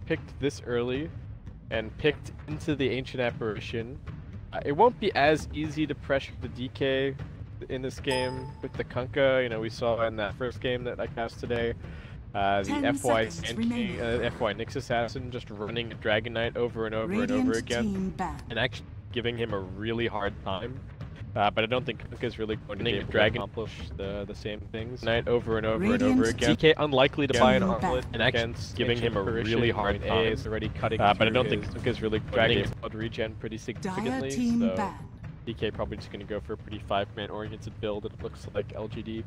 picked this early and picked into the Ancient Apparition, it won't be as easy to pressure the DK in this game with the Kunkka. You know, we saw in that first game that I cast today, the FY FY Nyx Assassin just running a Dragon Knight over and over and over again, and actually giving him a really hard time. But I don't think Kunkka is really going to be able to accomplish the same things. Knight over and over and over again. DK unlikely to buy an armlet and against giving him a really hard time. Is already cutting. But I don't think Kunkka is really dragging his blood regen pretty significantly. So DK probably just going to go for a pretty 5-man oriented build. It looks like LGD.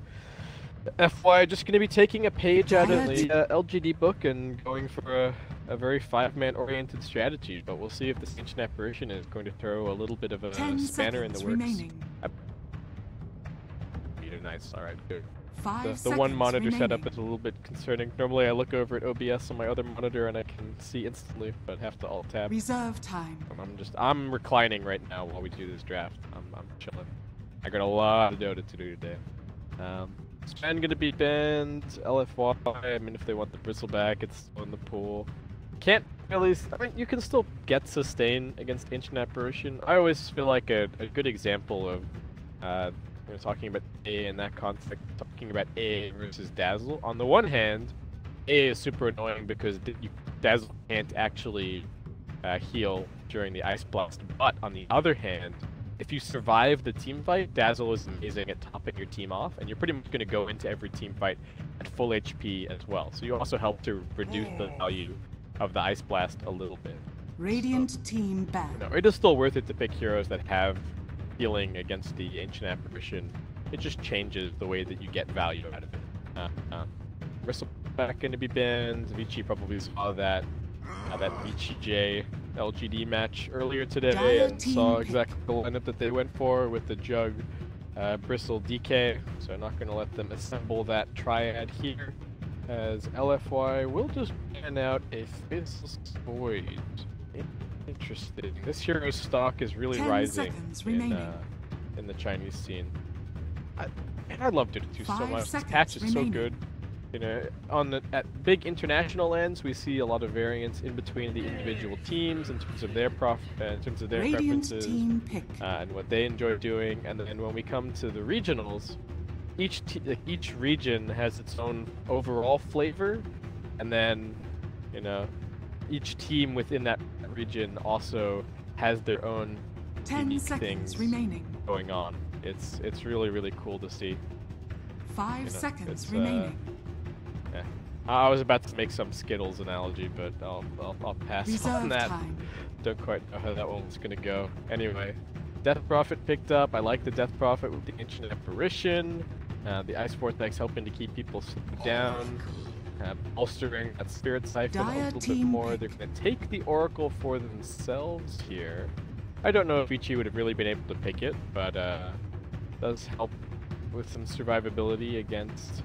FY just going to be taking a page out of the LGD book and going for a very 5-man oriented strategy, but we'll see if this Ancient Apparition is going to throw a little bit of a spanner in the works. Nice, alright, good. The one monitor setup is a little bit concerning. Normally I look over at OBS on my other monitor and I can see instantly, but have to alt-tab. Reserve time. I'm reclining right now while we do this draft. I'm chilling. I got a lot of Dota to do today. Span gonna be banned, LFY, I mean if they want the bristle back, it's still in the pool. Can't really, I mean you can still get sustain against Ancient Apparition. I always feel like a good example of, you know, talking about A in that context, talking about A versus Dazzle. On the one hand, A is super annoying because Dazzle can't actually heal during the Ice Blast, but on the other hand, if you survive the team fight, Dazzle is amazing at topping your team off, and you're pretty much going to go into every team fight at full HP as well. So you also help to reduce the value of the Ice Blast a little bit. Radiant team back. You know, it is still worth it to pick heroes that have healing against the Ancient Apparition. It just changes the way that you get value out of it. Bristleback going to be banned. Vici probably saw that Vici J LGD match earlier today and saw exactly the lineup that they went for with the Jug, Bristle, DK. So I'm not going to let them assemble that triad here, as LFY will just ban out a Faceless Void. Interesting. This hero's stock is really rising in the Chinese scene. I love Dota 2 so much. This patch is so good. You know, at big international lands, we see a lot of variance in between the individual teams in terms of their preferences and what they enjoy doing. And then when we come to the regionals, each region has its own overall flavor, and then you know, each team within that region also has their own unique things going on. It's really cool to see. 5 seconds remaining. Yeah. I was about to make some Skittles analogy, but I'll pass on that. Don't quite know how that one's gonna go. Anyway, Death Prophet picked up. I like the Death Prophet with the Ancient Apparition. The Ice Vortex helping to keep people slowed down. Bolstering that Spirit Siphon a little bit more. They're gonna take the Oracle for themselves here. I don't know if Vici would have really been able to pick it, but does help with some survivability against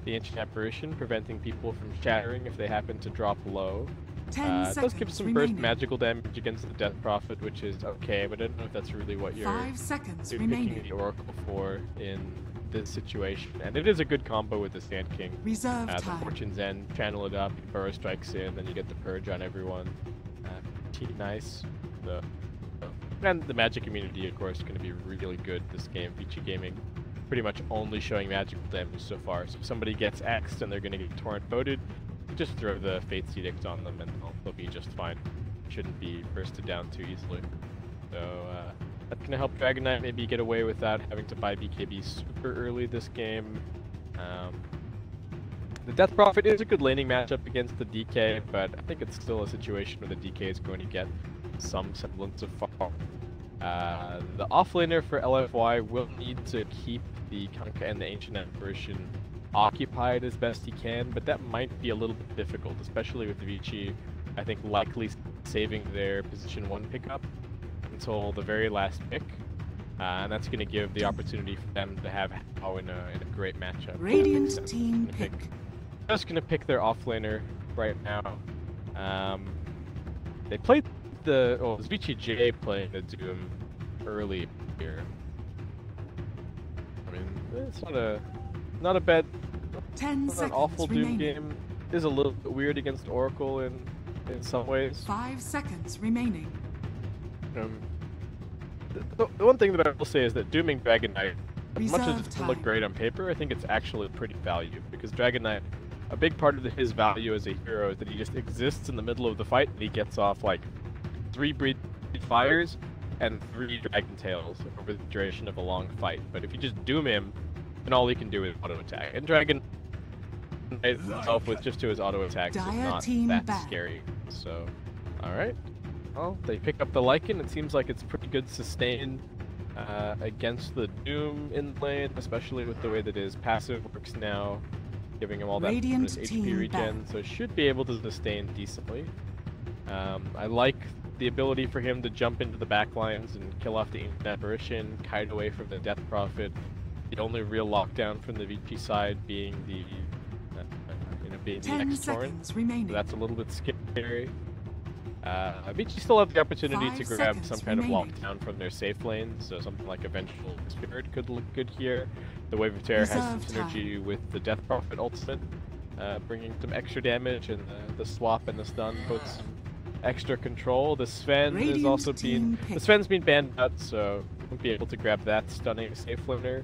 the Ancient Apparition, preventing people from shattering if they happen to drop low. It does give some burst magical damage against the Death Prophet, which is okay, but I don't know if that's really what you're picking the Oracle for in this situation. And it is a good combo with the Sand King. The Fortune's End, channel it up, Burrow strikes in, then you get the Purge on everyone. Nice. And the magic immunity, of course, is going to be really good this game. Vici Gaming pretty much only showing magical damage so far. So if somebody gets X'd and they're going to get Torrent voted, just throw the Fate's Edict on them and they'll be just fine. Shouldn't be bursted down too easily. So that's going to help Dragon Knight maybe get away without having to buy BKB super early this game. The Death Prophet is a good laning matchup against the DK, but I think it's still a situation where the DK is going to get some semblance of farm. The offlaner for LFY will need to keep the Kunkka and the Ancient Apparition occupied as best he can, but that might be a little bit difficult, especially with Vici, I think, likely saving their position 1 pickup until the very last pick. And that's going to give the opportunity for them to have Hao in a great matchup. Radiant team pick. Just going to pick their offlaner right now. They played it was Vici J playing the Doom early here. I mean, it's not a bad, not an awful Doom game. It is a little bit weird against Oracle in in some ways. 5 seconds remaining. The one thing that I will say is that dooming Dragon Knight, as much as it Reserve doesn't look time. great on paper, I think it's actually pretty valuable, because Dragon Knight, a big part of his value as a hero is that he just exists in the middle of the fight and he gets off like 3 breed fires and 3 dragon tails over the duration of a long fight. But if you just doom him, then all he can do is auto attack. And Dragon Knight himself with just 2 his auto attacks is Dire not team that back. scary. So, alright. Well, they pick up the Lycan. It seems like it's pretty good sustain against the Doom in lane, especially with the way that his passive works now, giving him all that Radiant HP team regen, back. so should be able to sustain decently. I like the ability for him to jump into the backlines and kill off the Ancient Apparition, kite away from the Death Prophet. The only real lockdown from the Vici side being the, being the 10 X Torrent. seconds remaining. So that's a little bit scary. Vici still have the opportunity 5 to grab seconds some kind remaining. of lockdown from their safe lane, so something like a Vengeful Spirit could look good here. The Wave of Terror has some Reserve synergy with the Death Prophet ultimate, bringing some extra damage, and the swap and the stun puts some extra control. The Sven has Radiant also team been... pick. The Sven's been banned out, so won't be able to grab that stunning safe laner.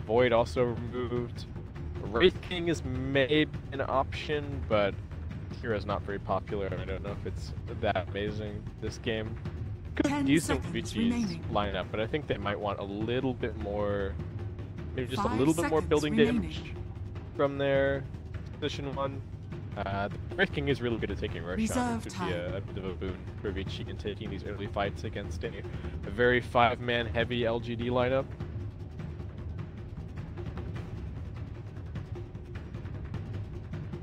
Void also removed. Wraith King is maybe an option, but hero's not very popular, and I don't know if it's that amazing this game. Could 10 be decent with seconds Vici's remaining. lineup, but I think they might want a little bit more, maybe just a 5 little bit more seconds building remaining. damage from their position 1. The Wraith King is really good at taking Roshan, Reserve which would be time. a bit of a boon for Vici in taking these early fights against a very 5-man heavy LGD lineup.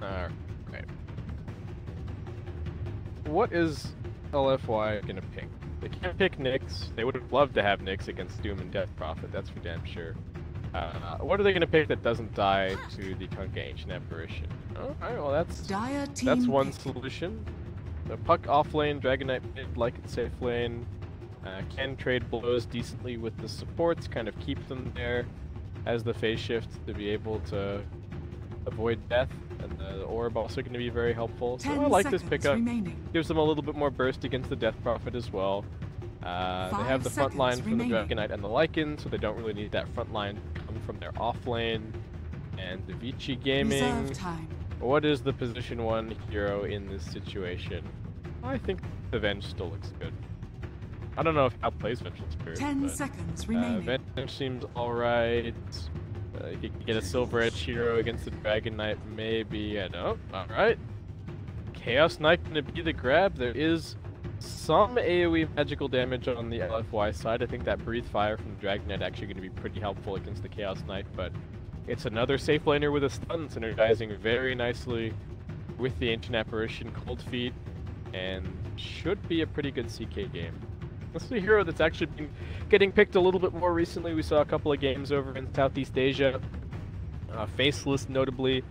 Alright. What is LFY gonna pick? They can't pick Nyx. They would have loved to have Nyx against Doom and Death Prophet, that's for damn sure. What are they gonna pick that doesn't die to the Kunkka Ancient Apparition? Alright, well Dire team that's one pick. solution. The Puck off lane, Dragon Knight mid, like its safe lane. Can trade blows decently with the supports, kind of keep them there as the phase shift to be able to avoid death, and the orb also going to be very helpful. So 10 I like this seconds pickup. remaining. Gives them a little bit more burst against the Death Prophet as well. They 5 have the front line seconds from the remaining. Dragon Knight and the Lycan, so they don't really need that front line to come from their off lane. And the Vici Gaming. Reserve time. What is the position 1 hero in this situation? I think the Venge still looks good. I don't know if how plays Vengeful Spirit. 10 but, seconds remaining. Venge seems alright. You can get a Silver Edge hero against the Dragon Knight, maybe. I don't. Alright. Chaos Knight gonna be the grab. There is some AoE magical damage on the LFY side. I think that Breathe Fire from the Dragon Knight actually gonna be pretty helpful against the Chaos Knight, but it's another safe laner with a stun, synergizing very nicely with the Ancient Apparition Cold Feet, and should be a pretty good CK game. This is a hero that's actually been getting picked a little bit more recently. We saw a couple of games over in Southeast Asia. Faceless notably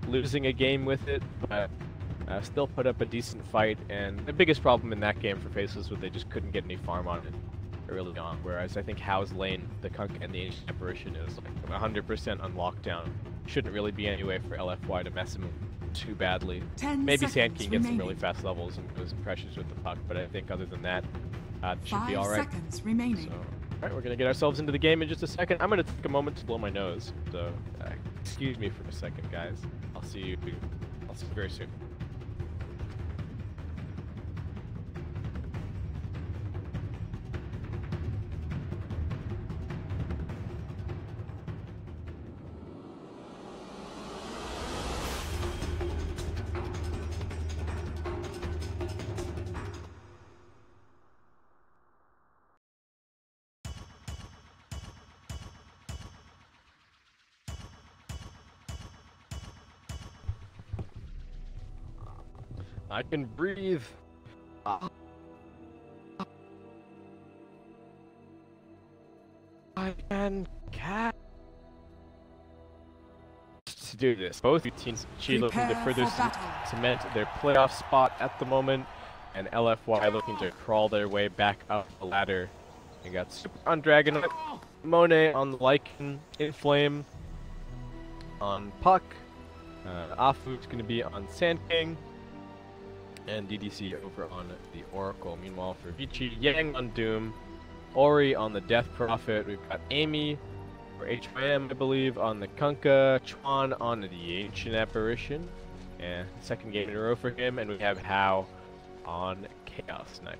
losing a game with it, but still put up a decent fight. And the biggest problem in that game for Faceless was they just couldn't get any farm on it early on. Whereas I think Hao's lane, the Kunkka and the Ancient Apparition is like 100% on lockdown. Shouldn't really be any way for LFY to mess him too badly. 10 Maybe Sand seconds King gets some remaining. really fast levels and goes pressures with the puck, but I think other than that, it should 5 be alright. seconds remaining. So, alright, we're gonna get ourselves into the game in just a second. I'm gonna take a moment to blow my nose, so excuse me for a second, guys. I'll see you very soon. I can breathe. I can catch. To do this, both teams looking to Prepare further for battle. cement their playoff spot at the moment, and LFY looking to crawl their way back up the ladder. They got Super on Dragon Knight, Monet on the Lycan, Inflame on Puck, Afu's going to be on Sand King. and DDC over on the Oracle. Meanwhile, for Vici, Yang on Doom, Ori on the Death Prophet. We've got Amy for HYM, I believe, on the Kunkka, Chuan on the Ancient Apparition, and second game in a row for him, and we have Hao on Chaos Knight.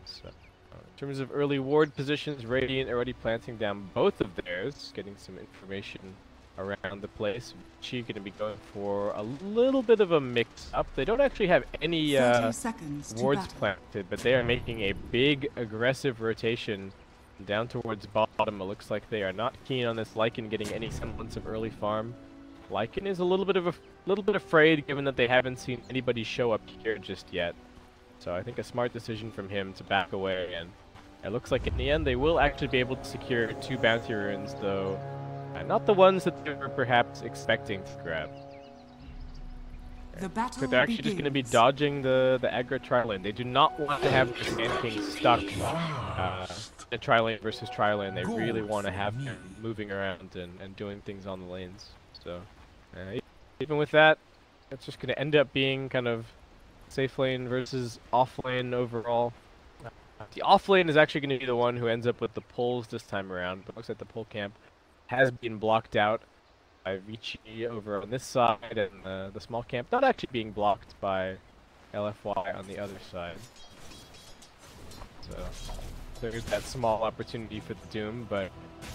So, in terms of early ward positions, Radiant already planting down both of theirs, getting some information around the place. Vici going to be going for a little bit of a mix-up. They don't actually have any wards planted, but they are making a big aggressive rotation down towards bottom. It looks like they are not keen on this Lycan getting any semblance of early farm. Lycan is a little bit afraid, given that they haven't seen anybody show up here just yet. So I think a smart decision from him to back away, and it looks like in the end they will actually be able to secure 2 bounty runes, though not the ones that they were perhaps expecting to grab. So they're actually just going to be dodging the aggro tri-lane. They do not want to have the Sand King stuck in tri-lane versus tri-lane. They really want to have him moving around and doing things on the lanes. So even with that, it's just going to end up being kind of safe lane versus off lane overall. The off lane is actually going to be the one who ends up with the pulls this time around, but it looks like the pull camp has been blocked out by Vici over on this side, and the small camp not actually being blocked by LFY on the other side. So there's that small opportunity for the Doom, but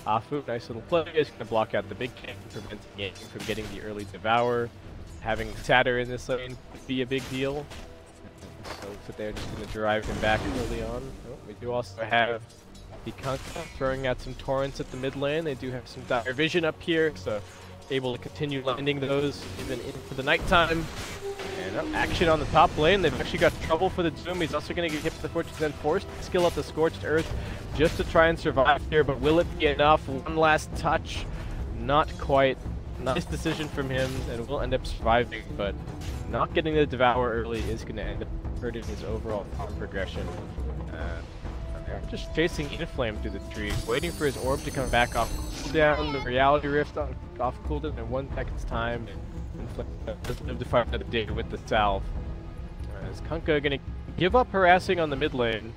Afu, nice little play, is going to block out the big camp, preventing it from getting the early Devour. Having Satyr in this lane could be a big deal. So they're just going to drive him back early on. Oh, we do also have the Kunkka throwing out some torrents at the mid lane. They do have some dire vision up here, so able to continue landing those even into the nighttime. And action on the top lane. They've actually got trouble for the Doom. He's also going to get hit with the Fortune's End, forced to skill up the Scorched Earth just to try and survive here, but will it be enough? One last touch. Not quite. Nice decision from him, and will end up surviving, but not getting the Devour early is going to end up hurting his overall farm progression. They're just chasing Inflame through the trees, waiting for his orb to come back off cooldown, the Reality Rift off cooldown in 1 second's time. Inflame doesn't live to fight another day with the Salve. Is Kunkka going to give up harassing on the mid lane?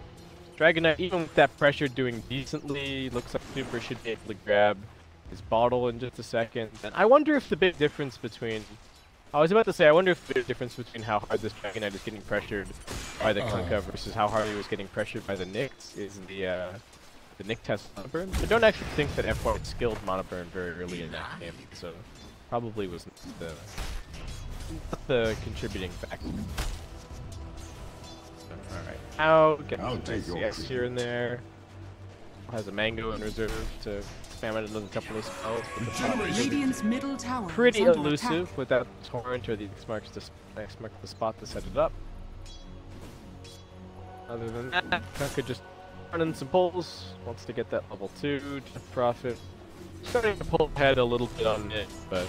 Dragon Knight, even with that pressure, doing decently. Looks like Super should be able to grab his bottle in just a second. And I wonder if the big difference between... I was about to say, I wonder if the big difference between how hard this Dragon Knight is getting pressured by the Kunkka versus how hard he was getting pressured by the Nyx is the Nyx test Mana Burn. I don't actually think that F1 skilled Mana Burn very early in that game, so probably was not the contributing factor. Alright, now get some nice CS here and there. Has a mango in reserve to spam it another couple of spells. Radiant's middle tower pretty elusive without torrent or the X marks the spot to set it up. Other than that, Kunkka just running some pulls. Wants to get that level 2 Death Prophet. Starting to pull ahead a little bit on it, but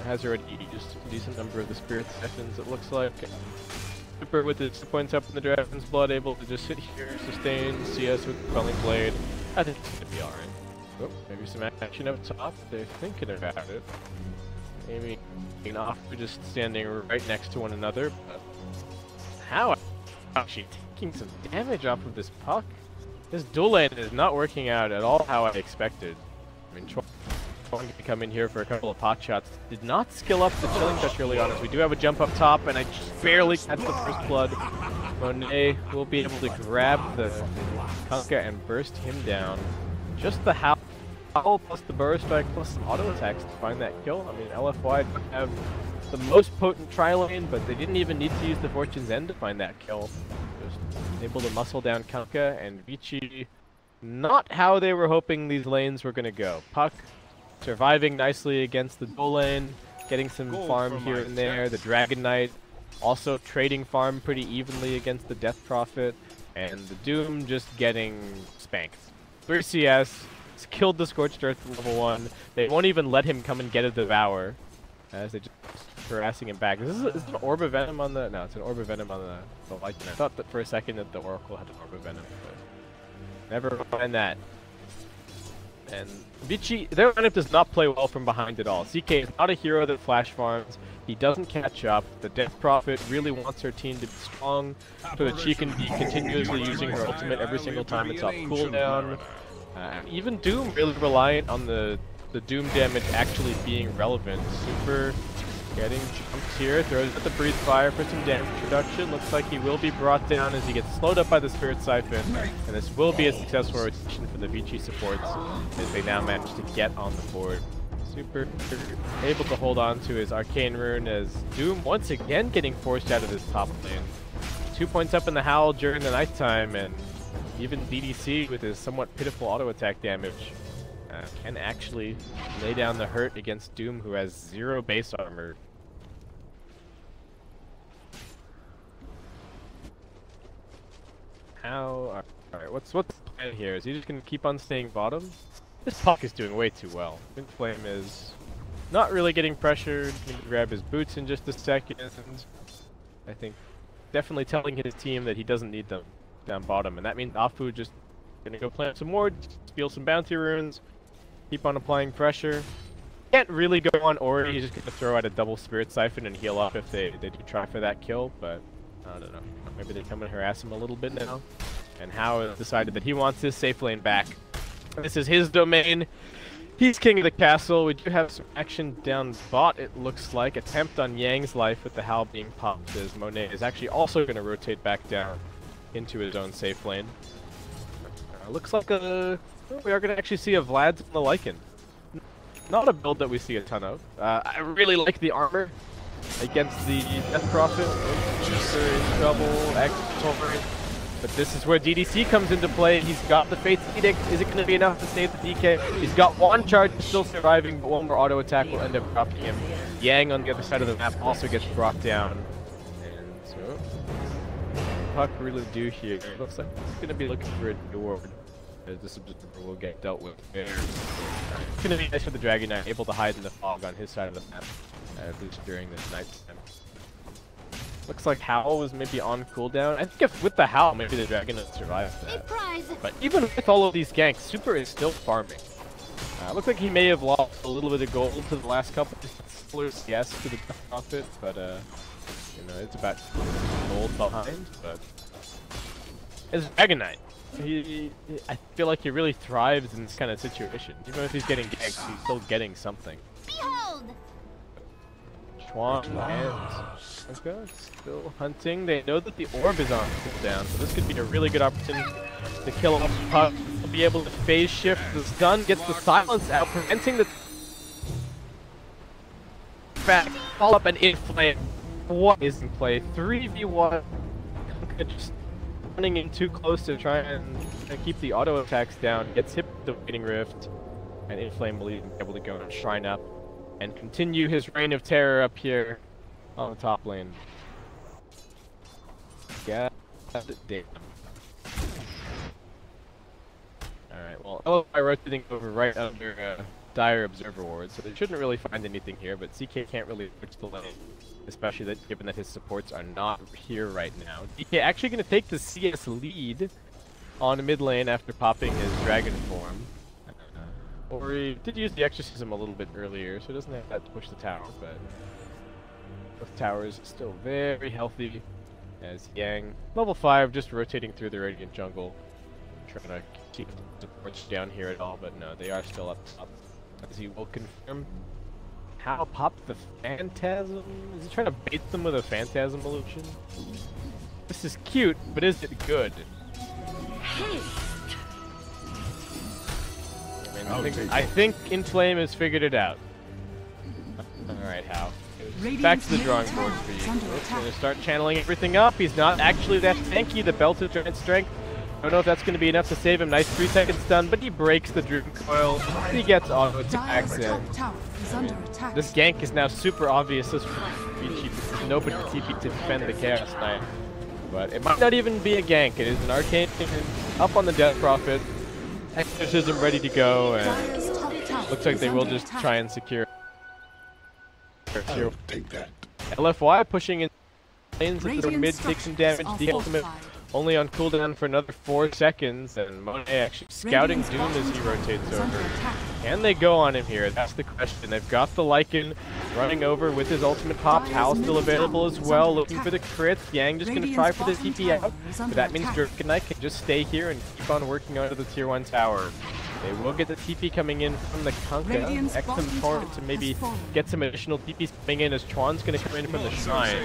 has already used a decent number of the Spirit Sessions, it looks like. Super with its points up in the Dragon's Blood, able to just sit here, sustain, CS with the Quelling Blade. I think it's going to be alright. Oh, maybe some action up top. They're thinking about it. Maybe off, just standing right next to one another. But how actually taking some damage off of this puck? This dual lane is not working out at all how I expected. I mean, Chuan can come in here for a couple of pot shots. Did not skill up the Chilling Touch early on, as we do have a jump up top, and I just barely catch the first blood. Monet will be able to grab the Kunkka and burst him down. Just the howl plus the burrow strike plus some auto attacks to find that kill. I mean, LFY don't have the most potent tri-lane, but they didn't even need to use the Fortune's End to find that kill. Just able to muscle down Kunkka and Vici. Not how they were hoping these lanes were going to go. Puck surviving nicely against the dual lane, getting some farm here and there. The Dragon Knight also trading farm pretty evenly against the Death Prophet, and the Doom just getting spanked. 3 CS, killed the Scorched Earth at level 1. They won't even let him come and get a Devour, as they just harassing him back. Is this an Orb of Venom on the... No, it's an Orb of Venom on the Lycan. I thought that for a second that the Oracle had an Orb of Venom, but never mind that. And Vici, their lineup does not play well from behind at all. CK is not a hero that flash farms. He doesn't catch up. The Death Prophet really wants her team to be strong so that she can be continuously using her ultimate every single time it's off cooldown. Even Doom really reliant on the Doom damage actually being relevant. Super getting jumps here, throws at the Breathe Fire for some damage reduction. Looks like he will be brought down as he gets slowed up by the Spirit Siphon. And this will be a successful rotation for the Vici supports as they now manage to get on the board. Super able to hold on to his Arcane Rune as Doom once again getting forced out of this top lane. 2 points up in the Howl during the nighttime, and even DDC with his somewhat pitiful auto attack damage can actually lay down the hurt against Doom, who has 0 base armor. Alright, what's the plan here? Is he just gonna keep on staying bottom? This Puck is doing way too well. Flame is not really getting pressured. He can grab his boots in just a second. I think definitely telling his team that he doesn't need them down bottom, and that means Afu just gonna go plant some more, steal some bounty runes, keep on applying pressure. Can't really go on Ori. He's just gonna throw out a double Spirit Siphon and heal up if they do try for that kill, but I don't know. Maybe they come and harass him a little bit now. And Hao has decided that he wants his safe lane back. This is his domain. He's king of the castle. We do have some action down bot, it looks like. Attempt on Yang's life with the Howl being popped, as Monet is actually also going to rotate back down into his own safe lane. Looks like we are going to actually see a Vlad's on the Lycan. Not a build that we see a ton of. I really like the armor against the Death Prophet. Super in trouble, X-Torrent. But this is where DDC comes into play. He's got the Fate's Edict. Is it going to be enough to save the DK? He's got one charge still surviving, but one more auto attack will end up dropping him. Yang on the other side of the map also gets brought down. And so, Puck really do here. It looks like he's going to be looking for a door. As this observer will get dealt with there. It's going to be nice for the Dragon Knight, able to hide in the fog on his side of the map, at least during this night time. Looks like Howl was maybe on cooldown. I think if with the Howl, maybe the Dragon would survive that. But even with all of these ganks, Super is still farming. Looks like he may have lost a little bit of gold to the last couple of CS to the Prophet, but you know, it's about gold behind. But as Dragon Knight, I feel like he really thrives in this kind of situation. Even if he's getting ganked, he's still getting something. Behold! Schwan and okay, still hunting. They know that the orb is on cooldown, so this could be a really good opportunity to kill off Puck. He'll be able to phase shift. The stun gets the silence out, preventing the back. Fall up and in flame. What is in play? 3v1. Just running in too close to try and keep the auto attacks down. Gets hit with the Waiting Rift, and Inflame will even be able to go and shrine up and continue his reign of terror up here on the top lane. God damn. Alright, well, LFI rotating over right under Dire Observer Ward, so they shouldn't really find anything here, but CK can't really switch the lane, especially given that his supports are not here right now. DK actually going to take the CS lead on mid lane after popping his dragon form. Ori did use the exorcism a little bit earlier, so he doesn't have that to push the tower, but both towers still very healthy as Yang, level 5, just rotating through the Radiant jungle, trying to keep the supports down here at all, but no, they are still up top. As he will confirm how popped the Phantasm. Is he trying to bait them with a Phantasm illusion? This is cute, but is it good? I think Inflame has figured it out. Alright, Hao. Back to the drawing board for you. He's going to start channeling everything up. He's not actually that tanky. The belt of giant strength. Don't know if that's going to be enough to save him. Nice 3-second stun, but he breaks the Druid Coil. He gets auto attacks in. This gank is now super obvious for Vici because nobody TP to defend the Chaos Knight. But it might not even be a gank. It is an arcane up on the Death Prophet. Exorcism ready to go, and looks like they will just try and secure. Take that. LFY pushing in lanes into the mid, take some damage. The ultimate only on cooldown for another 4 seconds, and Monet actually scouting Doom as he rotates over. Can they go on him here? That's the question. They've got the Lycan running over with his ultimate pop. Hal's still available as well, looking for the crits. Yang just going to try for the TP out, but that means Dragonite can just stay here and keep on working onto the tier 1 tower. They will get the TP coming in from the Kunkka. Excellent Torrent to maybe get some additional TPs coming in as Chuan's going to come in from the Shrine.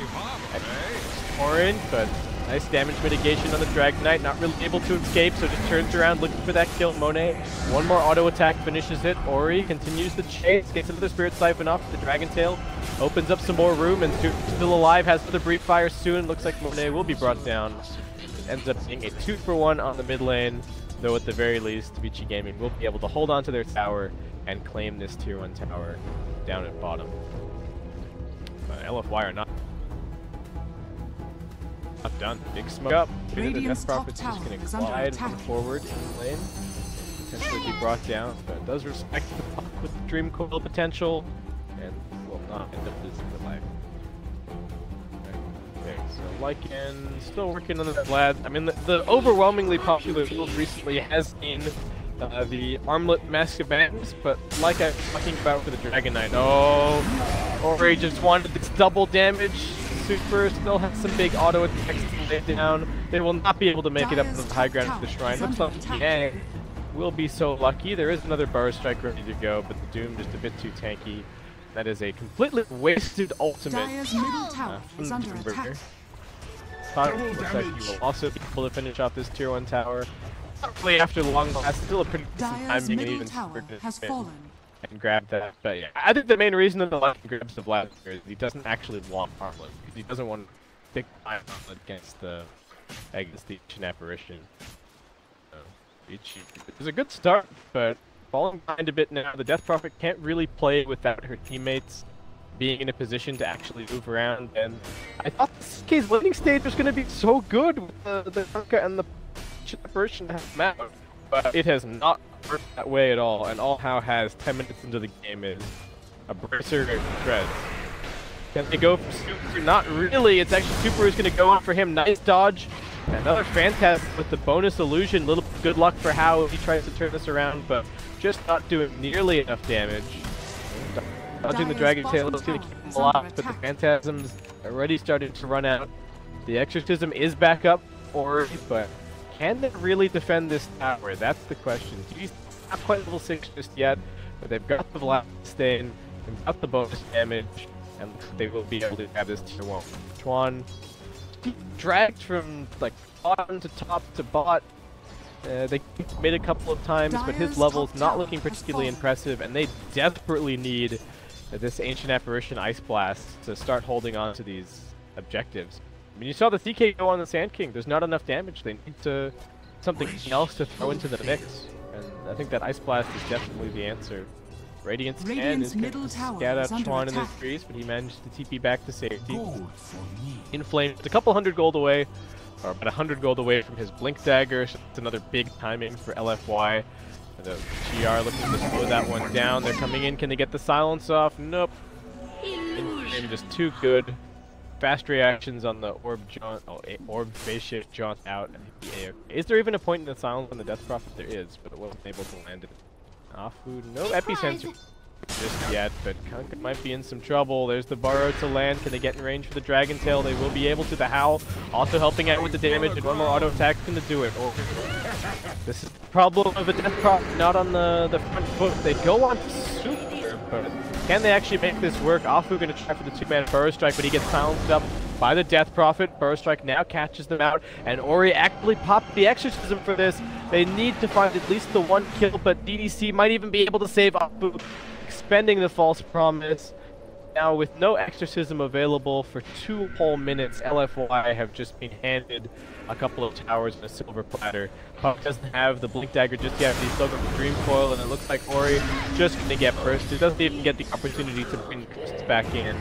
Torrent, but nice damage mitigation on the Dragonite, not really able to escape, so just turns around looking for that kill. Monet, one more auto attack finishes it. Ori continues the chase, gets into the Spirit Siphon off the Dragon Tail, opens up some more room, and still alive, has the Breach Fire soon. Looks like Monet will be brought down. It ends up being a 2-for-1 on the mid lane, though at the very least, Vici Gaming will be able to hold on to their tower and claim this tier 1 tower down at bottom. But LFY are not done. Big smoke up. The Death Prophet's just going to glide forward in the lane. Potentially be brought down, but does respect the pop with the Dream Coil potential and will not end up losing the life. Okay, so Lycan still working on the Vlad. I mean, the overwhelmingly popular build recently has been the Armlet Mask of Bands, but like I was talking about for the Dragonite, Ori just wanted this double damage. Super still has some big auto attacks to lay down. They will not be able to make it up to the high ground of the Shrine. Looks like Yang will be so lucky. There is another Burrow Strike ready to go, but the Doom just a bit too tanky. That is a completely wasted ultimate from the Doom Burger. Looks like you will also be able to finish off this tier 1 tower. Probably after long last, still a pretty decent timing and even super and grab that. But yeah, I think the main reason that the Lycan grabs the Vlad is he doesn't actually want Armlet, because he doesn't want to pick Armlet against the Ancient Apparition. So, it's a good start, but falling behind a bit now. The Death Prophet can't really play without her teammates being in a position to actually move around, and I thought this CK's landing stage was going to be so good with the Kunkka and the Ancient Apparition to have them out, but it has not worked that way at all, and all How has 10 minutes into the game is a Bracer Treads. Can they go for Super? Not really. It's actually Super who's going to go in for him. Nice dodge. Another Phantasm with the bonus illusion. Little good luck for How if he tries to turn this around, but just not doing nearly enough damage. Dodging the Dragon Tail is going to keep him alive, but the Phantasm's already started to run out. The Exorcism is back up, but can they really defend this tower? That's the question. He's not quite level 6 just yet, but they've got the Blast Stain, they've got the bonus damage, and they will be able to have this tier 1. Chuan dragged from like bottom to top to bot. They made a couple of times, but his level's not looking particularly impressive, and they desperately need this Ancient Apparition Ice Blast to start holding on to these objectives. I mean, you saw the CK go on the Sand King. There's not enough damage. They need something else to throw into the mix, and I think that Ice Blast is definitely the answer. Radiant's 10 is going to scat out Chuan in the trees, but he managed to TP back to safety. Inflamed, a couple hundred gold away, or about 100 gold away from his Blink Dagger, so it's another big timing for LFY. The GR looking to slow that one down. They're coming in. Can they get the silence off? Nope. Inflamed just too good. Fast reactions on the Orb Jaunt. Orb Phase Shift Jaunt out. Is there even a point in the silence on the Death Prophet? There is, but it wasn't able to land it. Afu, no Epicenter just yet, but Kunkka might be in some trouble. There's the Burrow to land. Can they get in range for the Dragon Tail? They will be able to. The Howl also helping out with the damage, and one more auto attack is going to do it. This is the problem of a Death Prophet not on the front foot. They go on Super, but can they actually make this work? Afu going to try for the 2-man Burrow Strike, but he gets silenced up by the Death Prophet. Burrow Strike now catches them out, and Ori actively popped the Exorcism for this. They need to find at least the 1 kill, but DDC might even be able to save Afu, expending the False Promise. Now, with no Exorcism available for 2 whole minutes, LFY have just been handed a couple of towers and a silver platter. Puck doesn't have the Blink Dagger just yet, but he's still got the Dream Coil, and it looks like Ori just going to get burst. He doesn't even get the opportunity to bring bursts back in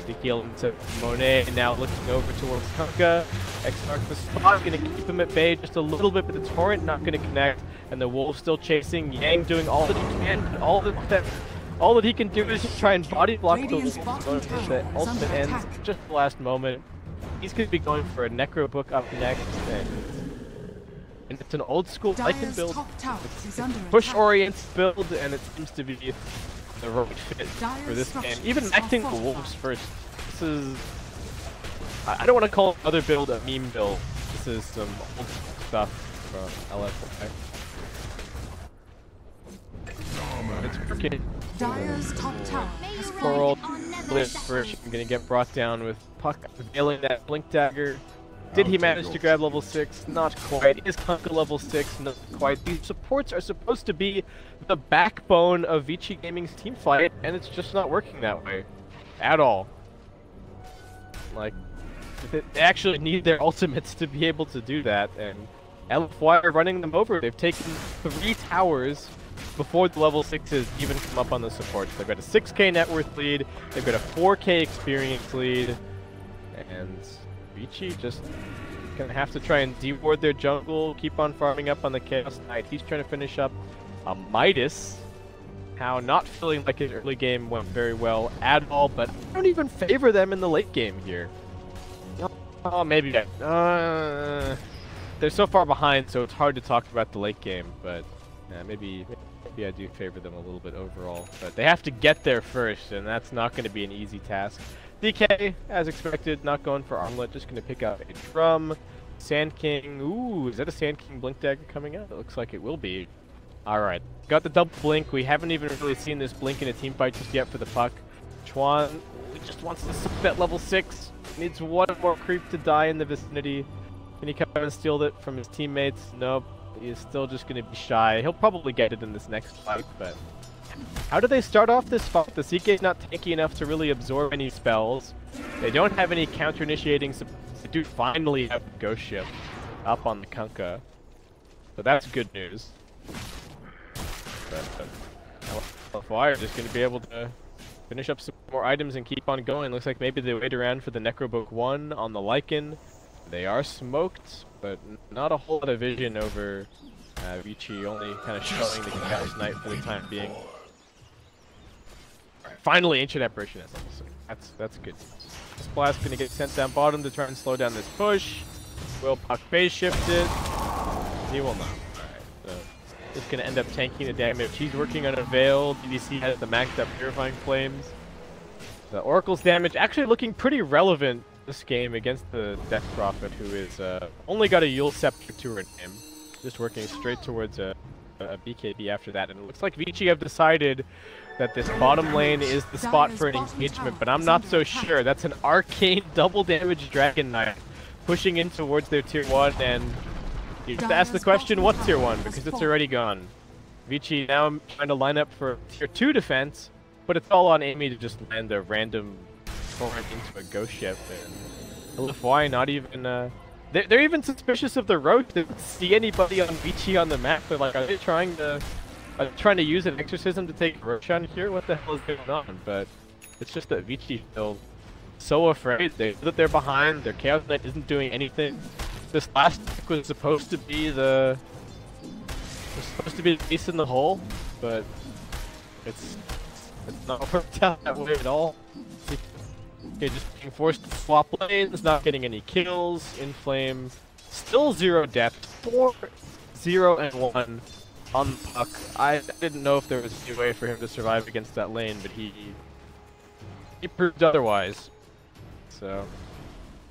to heal him to Monet, and now looking over towards Kunkka. Exarch the spot, going to keep him at bay just a little bit, but the Torrent not going to connect, and the Wolf still chasing. Yang doing all that he can, but all that he can do is just try and body block the Wolf. The ultimate ends just the last moment. he's going to be going for a Necro Book up next, and it's an old school Lycan build. It's a push-oriented build, and it seems to be the right fit for this game. Even acting the Wolves first. This is... I don't want to call another build a meme build. This is some old stuff from LFY. It's freaking Dire's top tower has Coral fallen. first. I'm gonna get brought down with Puck veiling that Blink Dagger. Did he manage to grab level 6? Not quite. Is Kunkka level 6? Not quite. These supports are supposed to be the backbone of Vici Gaming's team fight, and it's just not working that way. At all. Like, they actually need their ultimates to be able to do that, and LFY are running them over. They've taken 3 towers before the level 6s even come up on the supports. They've got a 6k net worth lead, they've got a 4k experience lead, and Vici just gonna have to try and deward their jungle, keep on farming up on the Chaos Knight. He's trying to finish up a Midas. How not feeling like his early game went very well at all, but I don't even favor them in the late game here. Oh, maybe. They're so far behind, so it's hard to talk about the late game, but maybe I do favor them a little bit overall. But they have to get there first, and that's not going to be an easy task. DK, as expected, not going for Armlet, just going to pick up a Drum. Sand King, ooh, is that a Sand King Blink Dagger coming out? It looks like it will be. Alright, got the double Blink. We haven't even really seen this Blink in a team fight just yet for the Puck. Chuan, he just wants to sip that level 6. Needs one more creep to die in the vicinity. Can he come and steal it from his teammates? Nope. He is still just going to be shy. He'll probably get it in this next fight, but... How do they start off this fight? The CK is not tanky enough to really absorb any spells. They don't have any counter-initiating supports. They do finally have the Ghost Ship up on the Kunkka. So that's good news. But LFY are just going to be able to finish up some more items and keep on going. Looks like maybe they wait around for the Necrobook 1 on the Lycan. They are smoked, but not a whole lot of vision over Vici, only kind of showing the Chaos Knight for the time being. Finally, Ancient Apparition has level 6. That's good. This blast gonna get sent down bottom to try and slow down this push. Will Puck phase shift it? He will not. Alright, so just gonna end up tanking the damage. He's working on a Veil. DDC has the maxed up Purifying Flames. The Oracle's damage actually looking pretty relevant this game against the Death Prophet, who is only got a Yule Scepter to her name. Just working straight towards a BKB after that. And it looks like Vici have decided that this bottom lane is the spot for an engagement, but I'm not so sure. That's an arcane double damage Dragon Knight pushing in towards their tier 1, and you have to ask the question, what tier 1? Because it's already gone. Vici now trying to line up for tier 2 defense, but it's all on Amy to just land a random torrent into a Ghost Ship, and LFY not even, they're even suspicious of the Roach. They don't see anybody on Vici on the map. They're like, are they trying to use an exorcism to take Roach on here? What the hell is going on? But it's just that Vici feels so afraid. They know that they're behind. Their Chaos Knight isn't doing anything. This last pick was supposed to be the ace in the hole, but it's not worked out that way at all. Okay, just being forced to swap lanes, not getting any kills. Inflame, still 0 death, 4, 0, and 1 on the Puck. I didn't know if there was any way for him to survive against that lane, but he proved otherwise. So,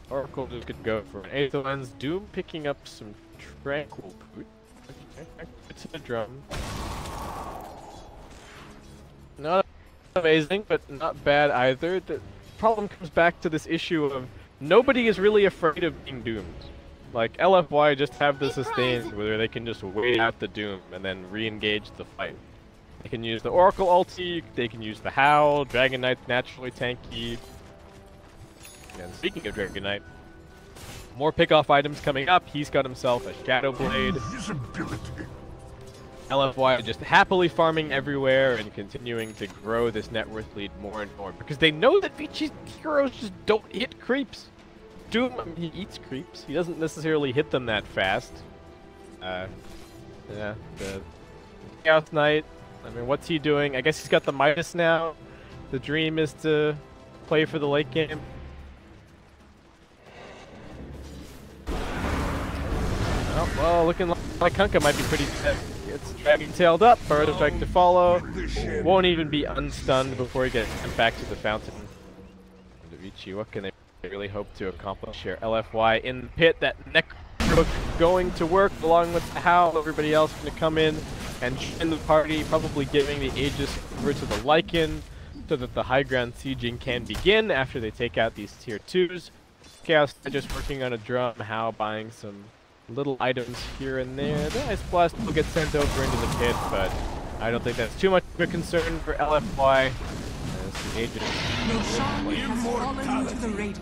Oracle just could go for an 8th lens. Doom picking up some Tranquil Boot. It's a Drum. Not amazing, but not bad either. The problem comes back to this issue of nobody is really afraid of being doomed. Like, LFY just have the sustain where they can just wait out the doom and then re-engage the fight. They can use the Oracle ulti, they can use the Howl, Dragon Knight's naturally tanky. And speaking of Dragon Knight, more pick-off items coming up. He's got himself a Shadow Blade. LFY just happily farming everywhere and continuing to grow this net worth lead more and more because they know that Vici's heroes just don't hit creeps. Doom, I mean, he eats creeps. He doesn't necessarily hit them that fast. Yeah, the Chaos Knight, I mean, what's he doing? I guess he's got the Midas now. The dream is to play for the late game. Oh, well, looking like Kunkka might be pretty dead. It's dragging tailed up, further strike to follow. Won't even be unstunned before he gets back to the fountain. Vici, what can they really hope to accomplish here? LFY in the pit, that necro going to work along with Howl. Everybody else going to come in and join the party, probably giving the Aegis over to the Lycan so that the high ground sieging can begin after they take out these tier 2s. Chaos just working on a drum, Howl buying some little items here and there. The Ice Blast will get sent over into the pit, but I don't think that's too much of a concern for LFY. As the Aegis has fallen to the Radiant.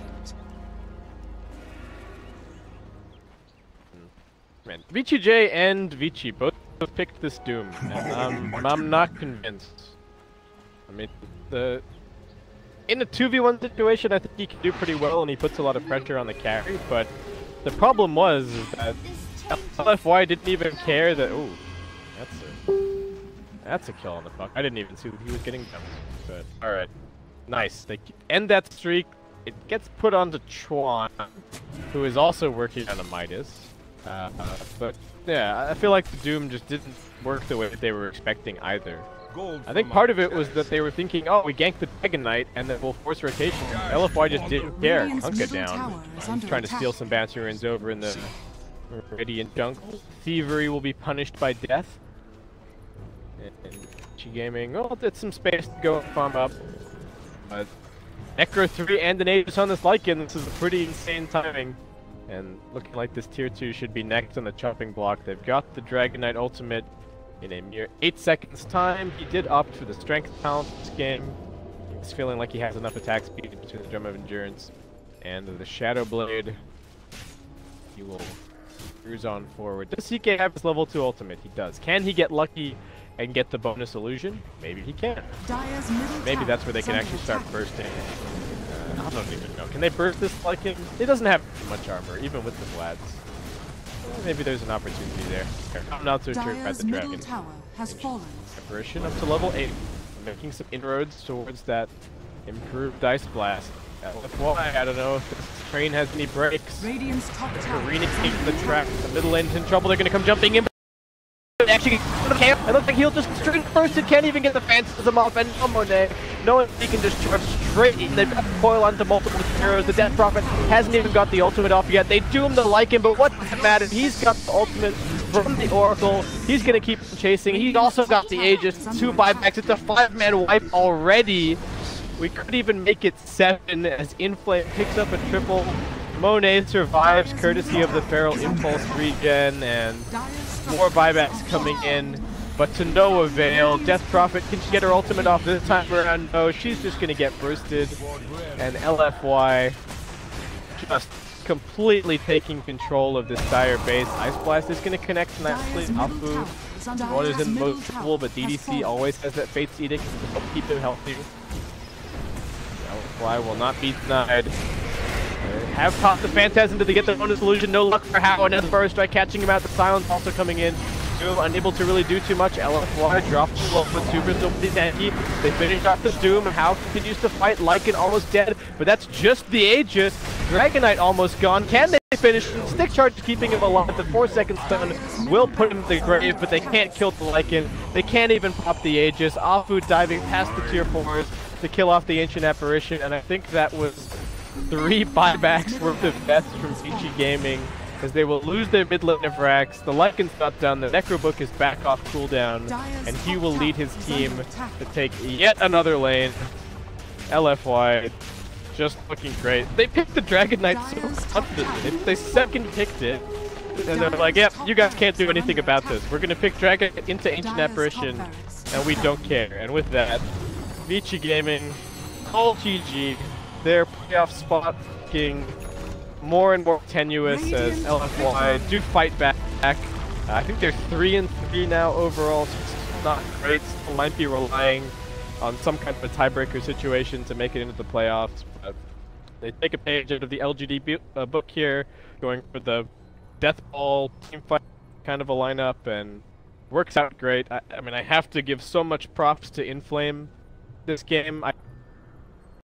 Man, Vici J and Vici both picked this Doom, and I'm not convinced. I mean, in a 2v1 situation, I think he can do pretty well, and he puts a lot of pressure on the carry, but the problem was that LFY didn't even care that. Ooh, that's a kill on the puck. I didn't even see he was getting jumped. But all right, nice. They end that streak. It gets put onto Chuan, who is also working on a Midas. But yeah, I feel like the Doom just didn't work the way that they were expecting either. I think part of it was that they were thinking, oh, we ganked the Dragon Knight and then we'll force rotation. LFY just didn't care. Kunkka down. Trying to steal some Bouncy Runes over in the Radiant jungle. Thievery will be punished by death. And Vici Gaming, well, it's some space to go and farm up. But Necro 3 and an Aegis on this Lycan. This is a pretty insane timing. And looking like this tier 2 should be next on the chopping block. They've got the Dragon Knight ultimate in a mere 8 seconds time. He did opt for the strength talent this game. He's feeling like he has enough attack speed between the Drum of Endurance and the Shadow Blade. He will cruise on forward. Does CK have his level 2 ultimate? He does. Can he get lucky and get the bonus illusion? Maybe he can. Maybe that's where they can actually start bursting. I don't even know. Can they burst this Lycan? It doesn't have much armor, even with the Vlads. Maybe there's an opportunity there. I'm not so sure about the dragon. Apparition up to level 8. Making some inroads towards that improved Ice Blast. LFY, I don't know if this train has any brakes. Arena taking the track. The middle lane's in trouble. They're going to come jumping in. Actually, it looks like he'll just string first. It can't even get the Phantasm off. And Monet, knowing he can just charge straight in. They've got coil onto multiple heroes. The Death Prophet hasn't even got the ultimate off yet. They doom the Lycan, but what does it matter? He's got the ultimate from the Oracle. He's going to keep chasing. He's also got the Aegis. 2 buybacks. It's a 5-man wipe already. We could even make it 7 as Inflame picks up a triple. Monet survives courtesy of the Feral Impulse regen, and more buybacks coming in, but to no avail. Death Prophet, can she get her ultimate off this time around? No, she's just going to get bursted. And LFY just completely taking control of this dire base. Ice Blast is going to connect nicely. Afu, what is in most trouble, but DDC always has that Fate's Edict to help keep him healthy. LFY will not be denied. Have caught the Phantasm to get the bonus illusion. No luck for Howe. Another Burst Strike catching him out. The Silence also coming in. Doom unable to really do too much. LFY dropped too low, but Super still pretty tanky. They finish off the Doom. Howe continues to fight. Lycan almost dead, but that's just the Aegis. Dragon Knight almost gone. Can they finish? Stick Charge is keeping him alive. The 4-second stun will put him in the grave, but they can't kill the Lycan. They can't even pop the Aegis. Afu diving past the tier 4s to kill off the Ancient Apparition, and I think that was 3 buybacks worth of deaths from Vici Gaming, as they will lose their mid lane of Rax. The Lycan's not done, the Necrobook is back off cooldown, and he will lead his team to take yet another lane. LFY just looking great. They picked the Dragon Knight so confidently. They second picked it, and they're like, yep, you guys can't do anything about this. We're going to pick Dragon into Ancient Apparition, and we don't care. And with that, Vici Gaming, call GG. Their playoff spot looking more and more tenuous as LFY do fight back. I think they're 3-3 now overall, so it's not great. Still might be relying on some kind of a tiebreaker situation to make it into the playoffs. But they take a page out of the LGD book here, going for the death ball team fight kind of a lineup, and works out great. I mean, I have to give so much props to Inflame this game. I